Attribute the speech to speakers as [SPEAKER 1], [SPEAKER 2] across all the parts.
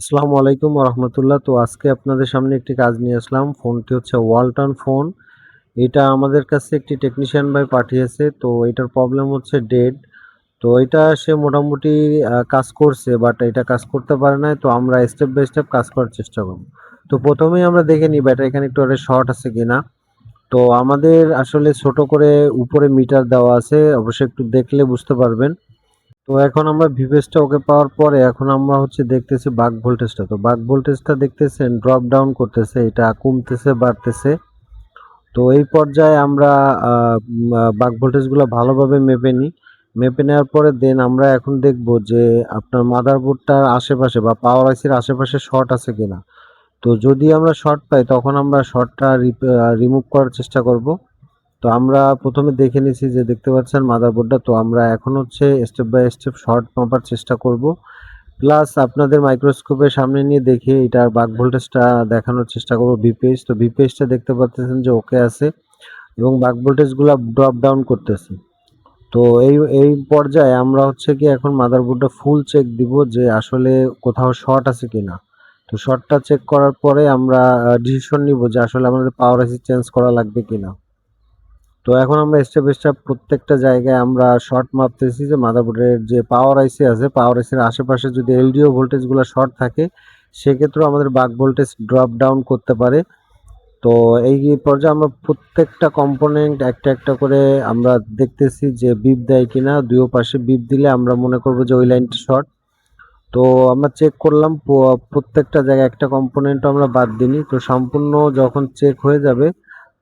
[SPEAKER 1] আসসালামু আলাইকুম রহমতুল্লাহ। তো আজকে আপনাদের সামনে একটি কাজ নিয়ে আসলাম। ফোনটি হচ্ছে ওয়ালটন ফোন। এটা আমাদের কাছে একটি টেকনিশিয়ান ভাই পাঠিয়েছে। তো এটার প্রবলেম হচ্ছে ডেড। তো এটা সে মোটামুটি কাজ করছে, বাট এটা কাজ করতে পারে নাই। তো আমরা স্টেপ বাই স্টেপ কাজ করার চেষ্টা করব। তো প্রথমেই আমরা দেখে নিই ব্যাটারি এখানে একটু শর্ট আছে কিনা। তো আমাদের আসলে ছোট করে উপরে মিটার দেওয়া আছে, অবশ্যই একটু দেখলে বুঝতে পারবেন। তো এখন আমরা ভিভেসটা ওকে পাওয়ার পরে এখন আমরা হচ্ছে দেখতেছি বাক ভোল্টেজটা। তো বাক ভোল্টেজটা দেখতেছেন ড্রপ ডাউন করতেছে, এটা কমতেছে বাড়তেছে। তো এই পর্যায়ে আমরা বাক ভোল্টেজগুলো ভালোভাবে মেপে নিই। মেপে নেওয়ার পরে দেন আমরা এখন দেখব যে আপনার মাদারবোর্ডটার আশেপাশে বা পাওয়ার আইসির আশেপাশে শর্ট আছে কিনা। তো যদি আমরা শর্ট পাই তখন আমরা শর্টটা রিমুভ করার চেষ্টা করব। তো আমরা প্রথমে দেখে নিছি যে দেখতে পাচ্ছেন মাদারবোর্ডটা। তো আমরা এখন হচ্ছে স্টেপ বাই স্টেপ শর্ট মাপার চেষ্টা করব, প্লাস আপনাদের মাইক্রোস্কোপের সামনে নিয়ে দেখে এটার বাক ভোল্টেজটা দেখানোর চেষ্টা করব। ভিপিএস, তো ভিপিএসটা দেখতে পাচ্ছেন যে ওকে আছে এবং বাক ভোল্টেজগুলো ড্রপ ডাউন করতেছে। তো এই পর্যায়ে আমরা হচ্ছে কি এখন মাদারবোর্ডটা ফুল চেক দিব যে আসলে কোথাও শর্ট আছে কিনা। তো শর্টটা চেক করার পরে আমরা ডিসিশন নিব যে আসলে আমাদের পাওয়ার আইসি চেঞ্জ করা লাগবে কিনা। তো এখন আমরা স্টেপ বাই স্টেপ প্রত্যেকটা জায়গায় আমরা শর্ট মাপতেছি যে মাদারবোর্ডের যে পাওয়ার আইসি আছে, পাওয়ার আইসির আশেপাশে যদি এলডিও ভোল্টেজগুলো শর্ট থাকে সেক্ষেত্রেও আমাদের বাক ভোল্টেজ ড্রপ ডাউন করতে পারে। তো এই পর্যায়ে আমরা প্রত্যেকটা কম্পোনেন্ট একটা একটা করে আমরা দেখতেছি যে বিপ দেয় কিনা। দুই পাশে বিপ দিলে আমরা মনে করব যে ওই লাইনটা শর্ট। তো আমরা চেক করলাম প্রত্যেকটা জায়গায় একটা কম্পোনেন্ট আমরা বাদ দিইনি। তো সম্পূর্ণ যখন চেক হয়ে যাবে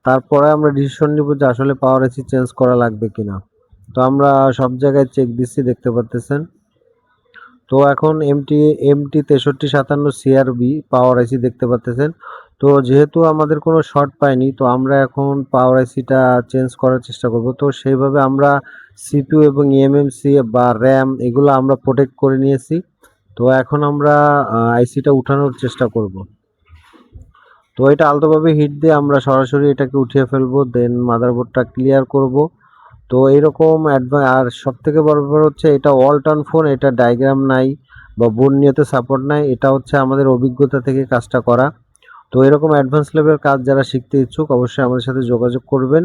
[SPEAKER 1] তারপরে আমরা ডিসিশন নিব যে আসলে পাওয়ার এসি চেঞ্জ করা লাগবে কিনা। তো আমরা সব জায়গায় চেক দিচ্ছি, দেখতে পাচ্ছেন। তো এখন এমটি এমটি 6357 সিআরবি পাওয়ার আইসি দেখতে পাচ্ছেন। তো যেহেতু আমাদের কোনো শর্ট পাইনি, তো আমরা এখন পাওয়ার আইসিটা চেঞ্জ করার চেষ্টা করব। তো সেইভাবে আমরা সিপিইউ এবং ইএমএমসি বা র্যাম এগুলো আমরা প্রোটেক্ট করে নিয়েছি। তো এখন আমরা আইসিটা উঠানোর চেষ্টা করব। তো এটা আলতোভাবে হিট দিয়ে আমরা সরাসরি এটাকে উঠিয়ে ফেলবো, দেন মাদারবোর্ডটা ক্লিয়ার করব। তো এইরকম আর সব থেকে বড় ব্যাপার হচ্ছে এটা ওয়ালটন ফোন, এটা ডায়াগ্রাম নাই বা বোর্ড নিয়েতে সাপোর্ট নাই। এটা হচ্ছে আমাদের অভিজ্ঞতা থেকে কাজটা করা। তো এরকম অ্যাডভান্স লেভেল কাজ যারা শিখতে ইচ্ছুক অবশ্যই আমাদের সাথে যোগাযোগ করবেন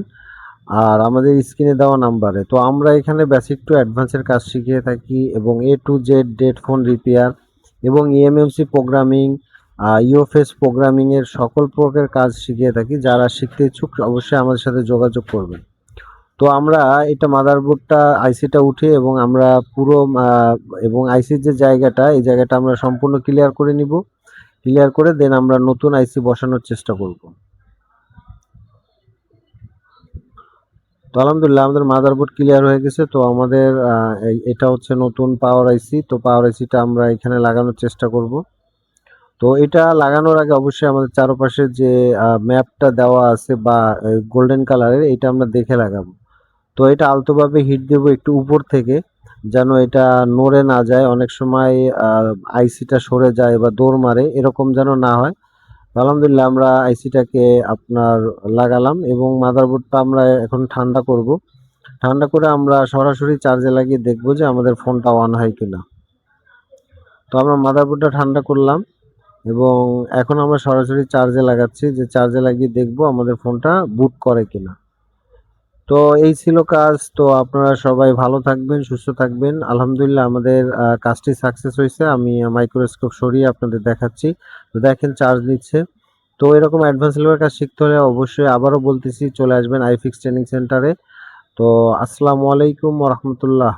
[SPEAKER 1] আর আমাদের স্ক্রিনে দেওয়া নাম্বারে। তো আমরা এখানে বেসিক টু অ্যাডভান্সের কাজ শিখিয়ে থাকি এবং A to Z dead phone repair এবং ইএমএমসি প্রোগ্রামিং, ইউএফএস প্রোগ্রামিংয়ের সকল প্রকার কাজ শিখিয়ে থাকি। যারা শিখতে ইচ্ছুক অবশ্যই আমাদের সাথে যোগাযোগ করবেন। তো আমরা এটা মাদারবোর্ডটা আইসিটা উঠে এবং আমরা পুরো এবং আইসির যে জায়গাটা এই জায়গাটা আমরা সম্পূর্ণ ক্লিয়ার করে নিব। ক্লিয়ার করে দেন আমরা নতুন আইসি বসানোর চেষ্টা করব। তো আলহামদুলিল্লাহ আমাদের মাদারবোর্ড ক্লিয়ার হয়ে গেছে। তো আমাদের এটা হচ্ছে নতুন পাওয়ার আইসি। তো পাওয়ার আইসিটা আমরা এখানে লাগানোর চেষ্টা করব। তো এটা লাগানোর আগে অবশ্যই আমাদের চারপাশে যে ম্যাপটা দেওয়া আছে বা গোল্ডেন কালারের, এটা আমরা দেখে লাগাবো। তো এটা আলতোভাবে হিট দেবো একটু উপর থেকে, যেন এটা নড়ে না যায়। অনেক সময় আইসিটা সরে যায় বা দৌড় মারে, এরকম যেন না হয়। আলহামদুলিল্লাহ আমরা আইসিটাকে আপনার লাগালাম এবং মাদারবোর্ডটা আমরা এখন ঠান্ডা করব। ঠান্ডা করে আমরা সরাসরি চার্জে লাগিয়ে দেখব যে আমাদের ফোনটা অন হয় কিনা। তো আমরা মাদারবোর্ডটা ঠান্ডা করলাম এবং এখন আমরা সরাসরি চার্জে লাগাচ্ছি, যে চার্জে লাগিয়ে দেখব আমাদের ফোনটা বুট করে কিনা। তো এই ছিল কাজ। তো আপনারা সবাই ভালো থাকবেন, সুস্থ থাকবেন। আলহামদুলিল্লাহ আমাদের কাজটি সাকসেস হয়েছে। আমি মাইক্রোস্কোপ সরিয়ে আপনাদের দেখাচ্ছি। তো দেখেন চার্জ নিচ্ছে। তো এরকম অ্যাডভান্স লেভেলের কাজ শিখতে হলে অবশ্যই আবারও বলতেছি চলে আসবেন আইফিক্স ট্রেনিং সেন্টারে। তো আসসালামু আলাইকুম ওয়া রাহমাতুল্লাহ।